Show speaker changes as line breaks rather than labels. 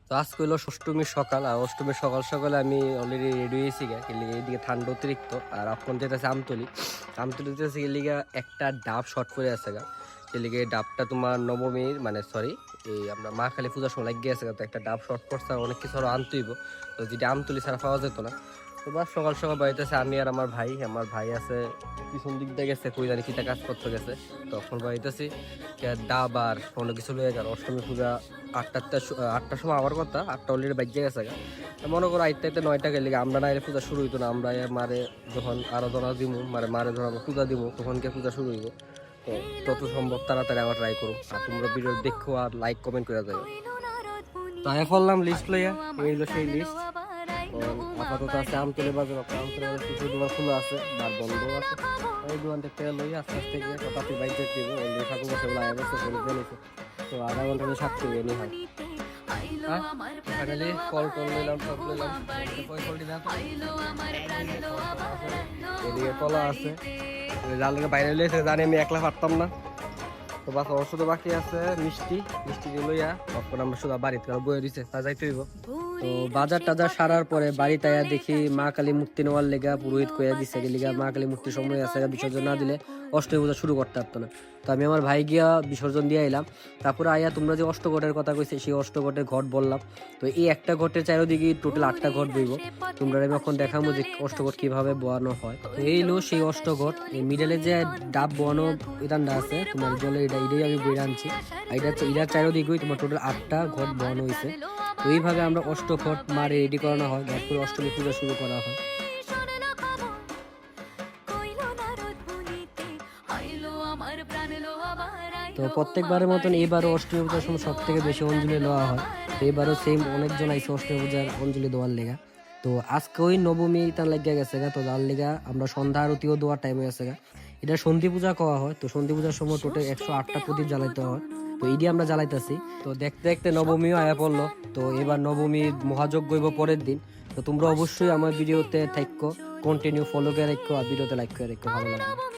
তো আজকে হলো অষ্টমীর সকাল, আর অষ্টমীর সকাল সকালে আমি অলরেডি রেডি হয়েছি গা, এইদিকে ঠান্ডা অতিরিক্ত। আর আপন যেতেছে আমতলি যেতেছে গেলিগা একটা ডাব শর্ট করে আছে গা, এলিগে ডাবটা তোমার নবমীর মানে সরি এই আমরা মা কালী পূজার সময় লাগিয়ে আছে গা, তো একটা ডাব শর্ট করছে, আর অনেক কিছু আরো আনতেইব। তো যেটা আমতলি ছাড়া পাওয়া যেত না। তো বাস সকাল সকাল বাড়িতেছে আমি আর আমার ভাই আছে পিছন দিক দিয়ে গেছে, কই জানি কিটা কাজ করতে গেছে। তখন বাড়িতেছি ডাব আর অন্য কিছু লয়ে গেল। অষ্টমী পূজা আটটার সময় আবার কথা, 8টা অলরেডি বাজে গেছে গা। মনে করো 8টাতে 9টা গেলে আমরা না এলে পূজা শুরু হইতো না। আমরা মারে যখন আরাধনা দিব মারে যখন আমরা পূজা দিব তখনকে পূজা শুরু হইব। তো তত সম্ভব তাড়াতাড়ি আবার ট্রাই করো, আর তোমরা ভিডিও দেখো আর লাইক কমেন্ট করে যাবে। তাই ফেললাম লিস্ট লইয়া, এই হলো সেই লিস্ট। আপাতত আছে আমতলি বাজার, আমতলি বাজার কিছু দোকান খোলা আছে আর বন্ধ আছে। ওই দোকান থেকে লই আস্তে আস্তে গিয়ে কথা বাইক দেখতে দিব, ওই ঠাকুর বসে বলে আগে বসে করে দিয়েছে। তো আধা ঘন্টা মধ্যে 7 কেজি নি হয়। হ্যাঁ ফাইনালি কল লইলাম, সব লইলাম। কই কলটি দাও তো, এদিকে কলা আছে। লাল বাইরে লইছে, জানি আমি একলা পারতাম না। তো বাস আমার শুধু বাকি আছে মিষ্টি লইয়া তখন আমরা শুধু বাড়িতে বয়ে দিছে তা যাইতে হইব। তো বাজার টাজার সারার পরে বাড়িতে আয়া দেখি মা কালী মূর্তি নেওয়ার লেগা পুরোহিত কইয়া দিছে গেলিগা মা কালী মূর্তির সময় আছে, বিসর্জন না দিলে অষ্টমী পূজা শুরু করতে পারতো না। তো আমি আমার ভাই গিয়া বিসর্জন দিয়ে এলাম। তারপরে আয়া তোমরা যে অষ্টঘটের কথা কইছে সেই অষ্টঘটের ঘট বললাম। তো এই একটা ঘটের চারিদিকে টোটাল 8টা ঘট বইব। তোমরা আমি এখন দেখাবো যে অষ্টঘট কিভাবে বোয়ানো হয়। তো এই লো সেই অষ্টঘট, এই মিডলে যে ডাব বোয়ানো বিধানটা আছে তোমার জলে এটাই আমি বই আনছি। এটার চারিদিকেই তোমার টোটাল 8টা ঘট বোয়ানো হয়েছে। তো এইভাবে আমরা অষ্টঘট মারে রেডি করানো হয়, তারপরে অষ্টমী পূজা শুরু করা হয়। তো প্রত্যেকবারের মতন এবারও অষ্টমী পূজার সময় সব থেকে বেশি অঞ্জলি দেওয়া হয়। তো এবারও সেম অনেকজন আইসে অষ্টমী পূজার অঞ্জলি দেওয়ার লেগা। তো আজকে ওই নবমী তার লাগিয়া গেছে গা, তো তার লেগা আমরা সন্ধ্যা আরতিও দেওয়ার টাইম হয়ে গেছে গা। এটা সন্ধি পূজা করা হয়। তো সন্ধি পূজার সময় টোটাল 108টা প্রদীপ জ্বালাইতে হয়। তো এইটি আমরা জ্বালাইতেছি। তো দেখতে দেখতে নবমীও আয়া পড়লো। তো এবার নবমীর মহাযজ্ঞ হইব পরের দিন। তো তোমরা অবশ্যই আমার ভিডিওতে থাকো, কন্টিনিউ ফলো করে রাখো আর ভিডিওতে লাইক করে রাখো, ভালো লাগবে।